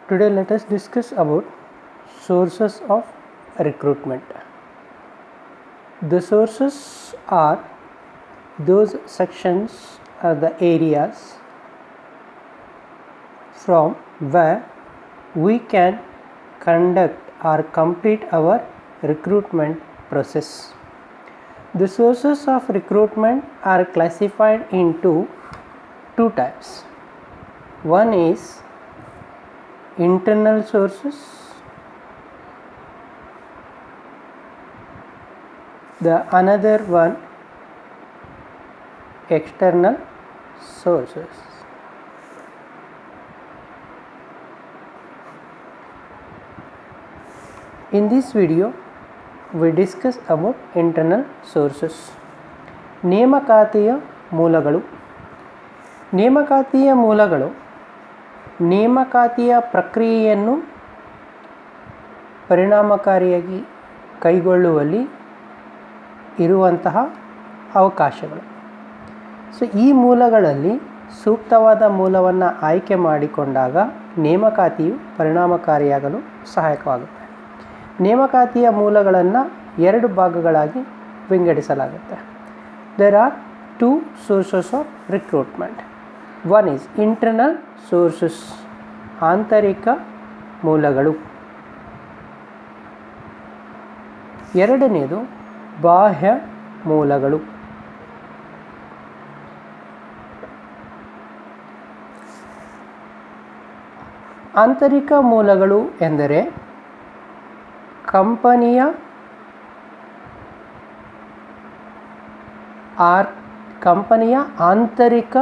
Today let us discuss about sources of recruitment. The sources are those sections or the areas from where we can conduct or complete our recruitment process. The sources of recruitment are classified into two types. One is internal sources, the another one external sources. In this video we discuss about internal sources. ನೇಮಕಾತಿಯ ಮೂಲಗಳು. ನೇಮಕಾತಿಯ ಮೂಲಗಳು ನೇಮಕಾತಿಯ ಪ್ರಕ್ರಿಯೆಯನ್ನು ಪರಿಣಾಮಕಾರಿಯಾಗಿ ಕೈಗೊಳ್ಳುವಲ್ಲಿ ಇರುವಂತಹ ಅವಕಾಶಗಳು. ಈ ಮೂಲಗಳಲ್ಲಿ ಸೂಕ್ತವಾದ ಮೂಲವನ್ನು ಆಯ್ಕೆ ಮಾಡಿಕೊಂಡಾಗ ನೇಮಕಾತಿಯು ಪರಿಣಾಮಕಾರಿಯಾಗಲು ಸಹಾಯಕವಾಗುತ್ತೆ. ನೇಮಕಾತಿಯ ಮೂಲಗಳನ್ನು ಎರಡು ಭಾಗಗಳಾಗಿ ವಿಂಗಡಿಸಲಾಗುತ್ತೆ. There are two sources of recruitment. One is internal sources, ಆಂತರಿಕ ಮೂಲಗಳು. ಎರಡನೆಯದು ಬಾಹ್ಯ ಮೂಲಗಳು. ಆಂತರಿಕ ಮೂಲಗಳು ಎಂದರೆ ಕಂಪನಿಯ ಆಂತರಿಕ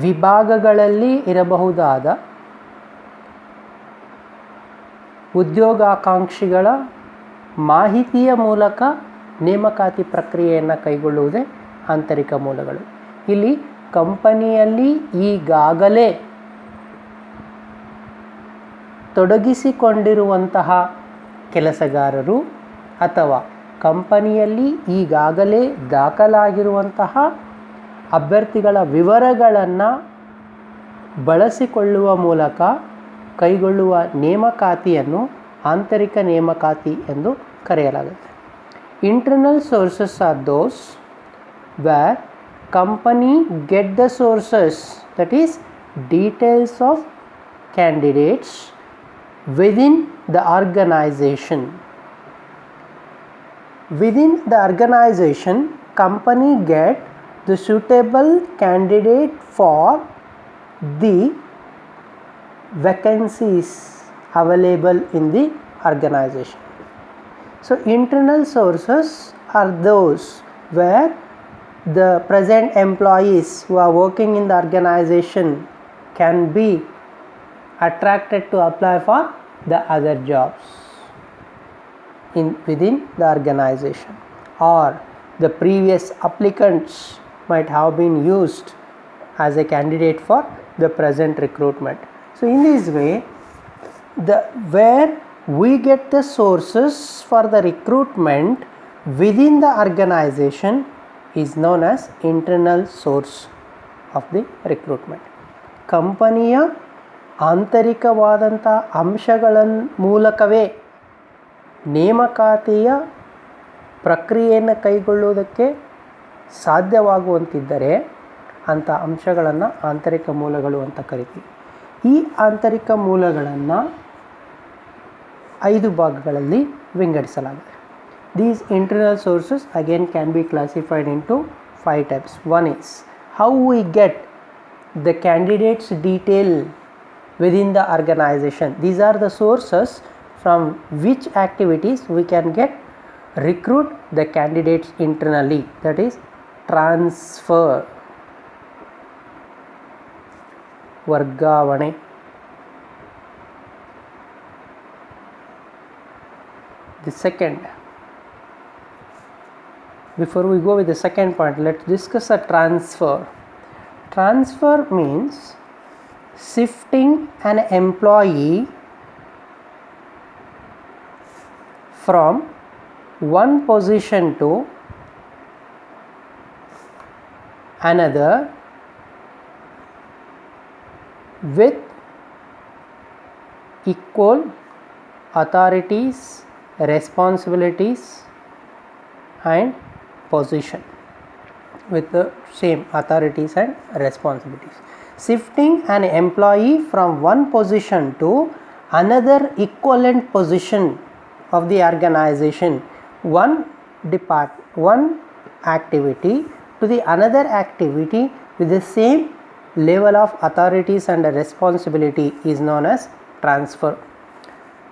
ವಿಭಾಗಗಳಲ್ಲಿ ಇರಬಹುದಾದ ಉದ್ಯೋಗಾಕಾಂಕ್ಷಿಗಳ ಮಾಹಿತಿಯ ಮೂಲಕ ನೇಮಕಾತಿ ಪ್ರಕ್ರಿಯೆಯನ್ನು ಕೈಗೊಳ್ಳುವುದೇ ಆಂತರಿಕ ಮೂಲಗಳು. ಇಲ್ಲಿ ಕಂಪನಿಯಲ್ಲಿ ಈಗಾಗಲೇ ತೊಡಗಿಸಿಕೊಂಡಿರುವಂತಹ ಕೆಲಸಗಾರರು ಅಥವಾ ಕಂಪನಿಯಲ್ಲಿ ಈಗಾಗಲೇ ದಾಖಲಾಗಿರುವಂತಹ ಅಭ್ಯರ್ಥಿಗಳ ವಿವರಗಳನ್ನು ಬಳಸಿಕೊಳ್ಳುವ ಮೂಲಕ ಕೈಗೊಳ್ಳುವ ನೇಮಕಾತಿಯನ್ನು ಆಂತರಿಕ ನೇಮಕಾತಿ ಎಂದು ಕರೆಯಲಾಗುತ್ತೆ. Internal sources are those where company get the sources, that is details of candidates within the organization. Within the organization, company get the suitable candidate for the vacancies available in the organization. So internal sources are those where the present employees who are working in the organization can be attracted to apply for the other jobs within the organization, or the previous applicants might have been used as a candidate for the present recruitment. So in this way, where we get the sources for the recruitment within the organization is known as internal source of the recruitment. ಕಂಪನಿಯ ಆಂತರಿಕವಾದಂಥ ಅಂಶಗಳ ಮೂಲಕವೇ ನೇಮಕಾತಿಯ ಪ್ರಕ್ರಿಯೆಯನ್ನು ಕೈಗೊಳ್ಳುವುದಕ್ಕೆ ಸಾಧ್ಯವಾಗುವಂತಿದ್ದರೆ ಅಂಥ ಅಂಶಗಳನ್ನು ಆಂತರಿಕ ಮೂಲಗಳು ಅಂತ ಕರಿತೀವಿ. ಈ ಆಂತರಿಕ ಮೂಲಗಳನ್ನು 5 ಭಾಗಗಳಲ್ಲಿ ವಿಂಗಡಿಸಲಾಗಿದೆ. These internal sources again can be classified into 5 types. One is how we get the candidates detail within the organization. These are the sources from which activities we can recruit the candidates internally, that is transfer, ವರ್ಗಾವಣೆ. The second, before we go with the second point, let's discuss a transfer. Transfer means shifting an employee from one position to another with equal authorities, responsibilities and position with the same authorities and responsibilities. Shifting an employee from one position to another equivalent position of the organization, one activity to the another activity with the same level of authorities and responsibility is known as transfer.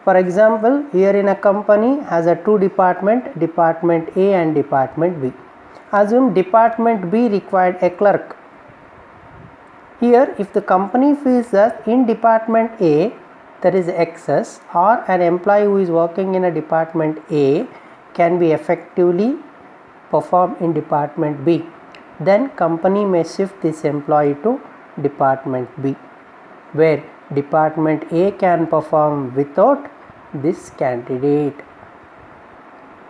For example, here in a company has a two department, department A and department B. Assume department B required a clerk. Here, if the company feels that in department A there is excess, or an employee who is working in a department A can be effectively perform in department B, then company may shift this employee to department B, where department A can perform without this candidate.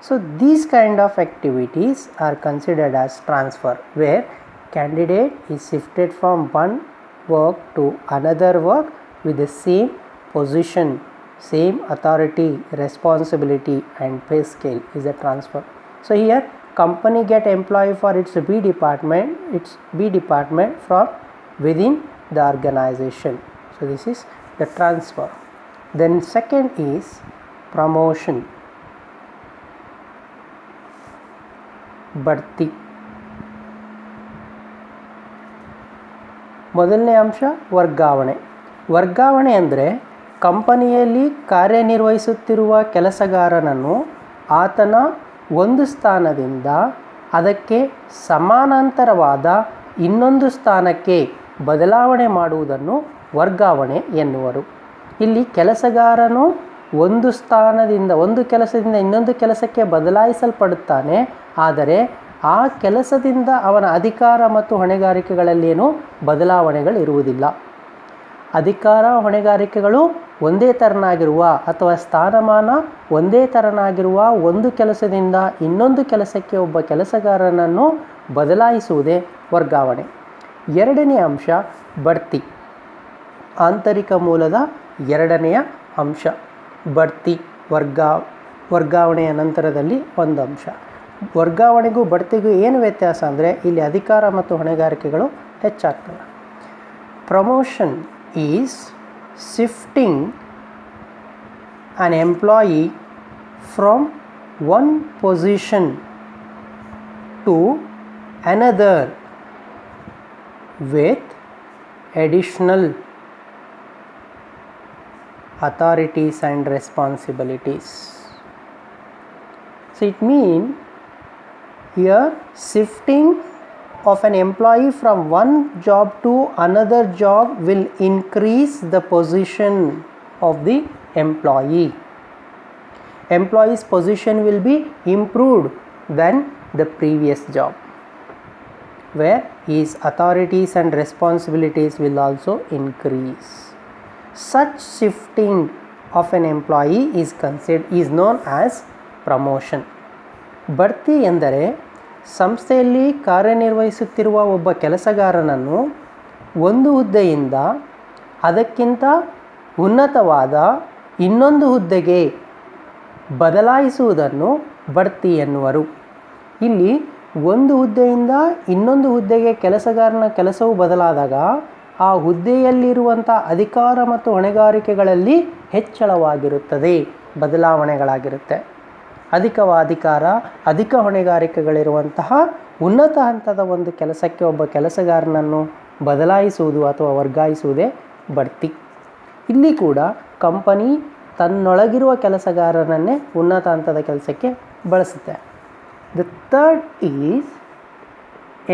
So these kind of activities are considered as transfer, where candidate is shifted from one work to another work with the same position, same authority, responsibility and pay scale is a transfer. So here company get employee for its B department from within the organization. So this is the transfer. Then second is promotion, ಬಡ್ತಿ. ಮೊದಲನೇ ಅಂಶ ವರ್ಗಾವಣೆ. ವರ್ಗಾವಣೆ ಅಂದರೆ ಕಂಪನಿಯಲ್ಲಿ ಕಾರ್ಯನಿರ್ವಹಿಸುತ್ತಿರುವ ಕೆಲಸಗಾರನನ್ನು ಆತನ ಒಂದು ಸ್ಥಾನದಿಂದ ಅದಕ್ಕೆ ಸಮಾನಾಂತರವಾದ ಇನ್ನೊಂದು ಸ್ಥಾನಕ್ಕೆ ಬದಲಾವಣೆ ಮಾಡುವುದನ್ನು ವರ್ಗಾವಣೆ ಎನ್ನುವರು. ಇಲ್ಲಿ ಕೆಲಸಗಾರನು ಒಂದು ಸ್ಥಾನದಿಂದ ಒಂದು ಕೆಲಸದಿಂದ ಇನ್ನೊಂದು ಕೆಲಸಕ್ಕೆ ಬದಲಾಯಿಸಲ್ಪಡುತ್ತಾನೆ, ಆದರೆ ಆ ಕೆಲಸದಿಂದ ಅವನ ಅಧಿಕಾರ ಮತ್ತು ಹೊಣೆಗಾರಿಕೆಗಳಲ್ಲೇನೂ ಬದಲಾವಣೆಗಳಿರುವುದಿಲ್ಲ. ಅಧಿಕಾರ ಹೊಣೆಗಾರಿಕೆಗಳು ಒಂದೇ ತೆರನಾಗಿರುವ ಅಥವಾ ಸ್ಥಾನಮಾನ ಒಂದೇ ತೆರನಾಗಿರುವ ಒಂದು ಕೆಲಸದಿಂದ ಇನ್ನೊಂದು ಕೆಲಸಕ್ಕೆ ಒಬ್ಬ ಕೆಲಸಗಾರನನ್ನು ಬದಲಾಯಿಸುವುದೇ ವರ್ಗಾವಣೆ. ಎರಡನೇ ಅಂಶ ಬಡ್ತಿ. ಆಂತರಿಕ ಮೂಲದ ಎರಡನೆಯ ಅಂಶ ಬಡ್ತಿ. ವರ್ಗಾವಣೆಯ ನಂತರದಲ್ಲಿ ಒಂದು ಅಂಶ. ವರ್ಗಾವಣೆಗೂ ಬಡ್ತಿಗೂ ಏನು ವ್ಯತ್ಯಾಸ ಅಂದರೆ ಇಲ್ಲಿ ಅಧಿಕಾರ ಮತ್ತು ಹೊಣೆಗಾರಿಕೆಗಳು ಹೆಚ್ಚಾಗ್ತವೆ. Promotion is shifting an employee from one position to another with additional authorities and responsibilities. So it means here shifting of an employee from one job to another job will increase the position of the employee. Employee's position will be improved than the previous job, where his authorities and responsibilities will also increase. Such shifting of an employee is known as promotion. ಬಡ್ತಿ ಎಂದರೆ ಸಂಸ್ಥೆಯಲ್ಲಿ ಕಾರ್ಯನಿರ್ವಹಿಸುತ್ತಿರುವ ಒಬ್ಬ ಕೆಲಸಗಾರನನ್ನು ಒಂದು ಹುದ್ದೆಯಿಂದ ಅದಕ್ಕಿಂತ ಉನ್ನತವಾದ ಇನ್ನೊಂದು ಹುದ್ದೆಗೆ ಬದಲಾಯಿಸುವುದನ್ನು ಬಡ್ತಿ ಎನ್ನುವರು. ಇಲ್ಲಿ ಒಂದು ಹುದ್ದೆಯಿಂದ ಇನ್ನೊಂದು ಹುದ್ದೆಗೆ ಕೆಲಸಗಾರನ ಕೆಲಸವು ಬದಲಾದಾಗ ಆ ಹುದ್ದೆಯಲ್ಲಿರುವಂಥ ಅಧಿಕಾರ ಮತ್ತು ಹೊಣೆಗಾರಿಕೆಗಳಲ್ಲಿ ಹೆಚ್ಚಳವಾಗಿರುತ್ತದೆ, ಬದಲಾವಣೆಗಳಾಗಿರುತ್ತೆ. ಅಧಿಕಾರ, ಅಧಿಕ ಹೊಣೆಗಾರಿಕೆಗಳಿರುವಂತಹ ಉನ್ನತ ಹಂತದ ಒಂದು ಕೆಲಸಕ್ಕೆ ಒಬ್ಬ ಕೆಲಸಗಾರನನ್ನು ಬದಲಾಯಿಸುವುದು ಅಥವಾ ವರ್ಗಾಯಿಸುವುದೇ ಬಡ್ತಿ. ಇಲ್ಲಿ ಕೂಡ ಕಂಪನಿ ತನ್ನೊಳಗಿರುವ ಕೆಲಸಗಾರನನ್ನೇ ಉನ್ನತ ಹಂತದ ಕೆಲಸಕ್ಕೆ ಬಳಸುತ್ತೆ. The third is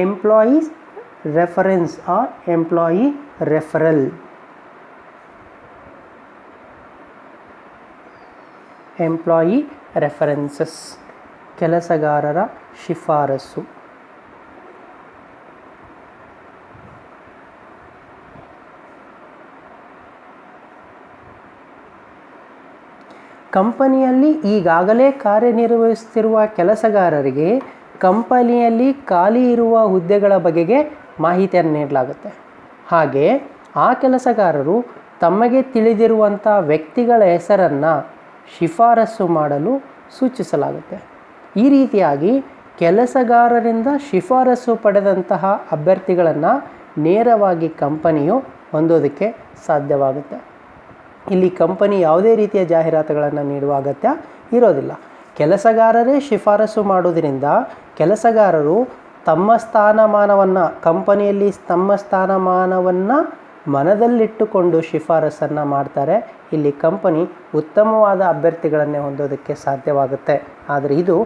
employees reference or employee referral. Employee references, ಕೆಲಸಗಾರರ ಶಿಫಾರಸು. ಕಂಪನಿಯಲ್ಲಿ ಈಗಾಗಲೇ ಕಾರ್ಯನಿರ್ವಹಿಸುತ್ತಿರುವ ಕೆಲಸಗಾರರಿಗೆ ಕಂಪನಿಯಲ್ಲಿ ಖಾಲಿ ಇರುವ ಹುದ್ದೆಗಳ ಬಗೆಗೆ ಮಾಹಿತಿಯನ್ನು ನೀಡಲಾಗುತ್ತೆ. ಹಾಗೆ ಆ ಕೆಲಸಗಾರರು ತಮಗೆ ತಿಳಿದಿರುವಂಥ ವ್ಯಕ್ತಿಗಳ ಹೆಸರನ್ನು ಶಿಫಾರಸು ಮಾಡಲು ಸೂಚಿಸಲಾಗುತ್ತೆ. ಈ ರೀತಿಯಾಗಿ ಕೆಲಸಗಾರರಿಂದ ಶಿಫಾರಸು ಪಡೆದಂತಹ ಅಭ್ಯರ್ಥಿಗಳನ್ನು ನೇರವಾಗಿ ಕಂಪನಿಯು ಹೊಂದೋದಕ್ಕೆ ಸಾಧ್ಯವಾಗುತ್ತೆ. ಇಲ್ಲಿ ಕಂಪನಿ ಯಾವುದೇ ರೀತಿಯ ಜಾಹೀರಾತುಗಳನ್ನು ನೀಡುವ ಅಗತ್ಯ ಇರೋದಿಲ್ಲ. ಕೆಲಸಗಾರರೇ ಶಿಫಾರಸು ಮಾಡೋದರಿಂದ ಕೆಲಸಗಾರರು ತಮ್ಮ ಸ್ಥಾನಮಾನವನ್ನು ಕಂಪನಿಯಲ್ಲಿ ತಮ್ಮ ಸ್ಥಾನಮಾನವನ್ನು ಮನದಲ್ಲಿಟ್ಟುಕೊಂಡು ಶಿಫಾರಸನ್ನು ಮಾಡ್ತಾರೆ. ಇಲ್ಲಿ ಕಂಪನಿ ಉತ್ತಮವಾದ ಅಭ್ಯರ್ಥಿಗಳನ್ನೇ ಹೊಂದೋದಕ್ಕೆ ಸಾಧ್ಯವಾಗುತ್ತೆ. ಆದರೆ ಇದು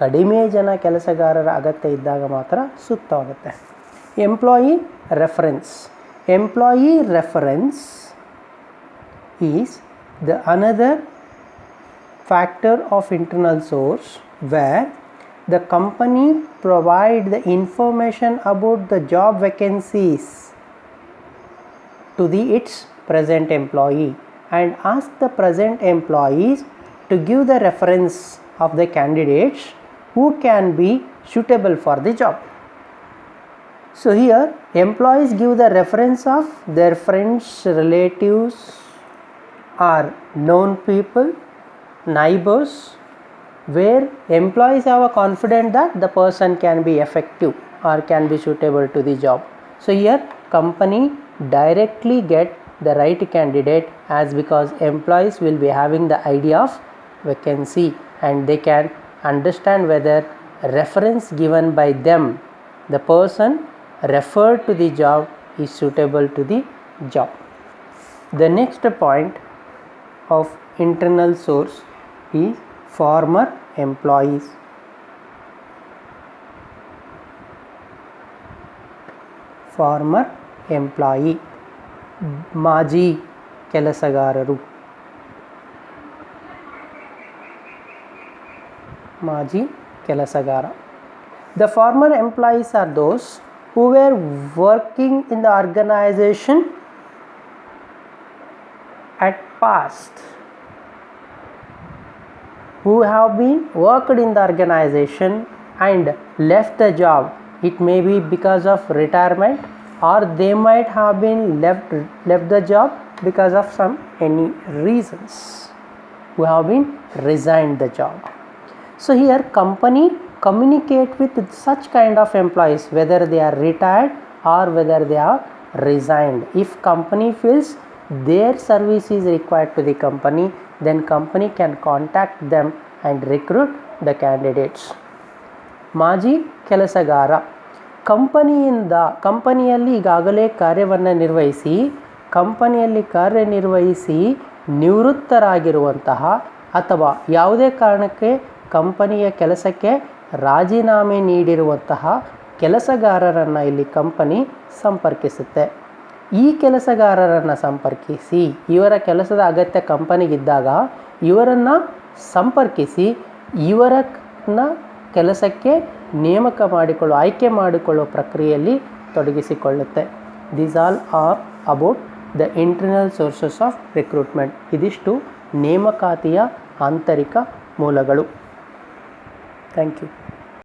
ಕಡಿಮೆ ಜನ ಕೆಲಸಗಾರರ ಅಗತ್ಯ ಇದ್ದಾಗ ಮಾತ್ರ ಸೂಕ್ತವಾಗುತ್ತೆ. Employee reference. Employee reference is the another factor of internal source where the company provide the information about the job vacancies to its present employee and ask the present employees to give the reference of the candidates who can be suitable for the job. So here employees give the reference of their friends, relatives or known people, neighbors, where employees have a confidence that the person can be effective or can be suitable to the job. So here company directly get the right candidate, as because employees will be having the idea of vacancy and they can understand whether reference given by them, the person referred to the job, is suitable to the job. The next point of internal source is former employees. Former employee, ಮಾಜಿ ಕೆಲಸಗಾರರು. ಮಾಜಿ ಕೆಲಸಗಾರ. The former employees are those who were working in the organization at past, who have been worked in the organization and left the job. It may be because of retirement, or they might have been left the job because of any reasons, who have been resigned the job. So here company communicate with such kind of employees, whether they are retired or whether they are resigned. If company feels their service is required to the company, then company can contact them and recruit the candidates. ಮಾಜಿ ಕೆಲಸಗಾರ. ಕಂಪನಿಯಲ್ಲಿ ಈಗಾಗಲೇ ಕಾರ್ಯವನ್ನು ನಿರ್ವಹಿಸಿ ನಿವೃತ್ತರಾಗಿರುವಂತಹ ಅಥವಾ ಯಾವುದೇ ಕಾರಣಕ್ಕೆ ಕಂಪನಿಯ ಕೆಲಸಕ್ಕೆ ರಾಜೀನಾಮೆ ನೀಡಿರುವಂತಹ ಕೆಲಸಗಾರರನ್ನು ಇಲ್ಲಿ ಕಂಪನಿ ಸಂಪರ್ಕಿಸುತ್ತೆ. ಈ ಕೆಲಸಗಾರರನ್ನು ಸಂಪರ್ಕಿಸಿ, ಇವರ ಕೆಲಸದ ಅಗತ್ಯ ಕಂಪನಿಗಿದ್ದಾಗ ಇವರನ್ನು ಸಂಪರ್ಕಿಸಿ ಇವರನ್ನ ಕೆಲಸಕ್ಕೆ ಆಯ್ಕೆ ಮಾಡಿಕೊಳ್ಳುವ ಪ್ರಕ್ರಿಯೆಯಲ್ಲಿ ತೊಡಗಿಸಿಕೊಳ್ಳುತ್ತೆ. These all are about the internal sources of recruitment. ಇದಿಷ್ಟು ನೇಮಕಾತಿಯ ಆಂತರಿಕ ಮೂಲಗಳು. Thank you.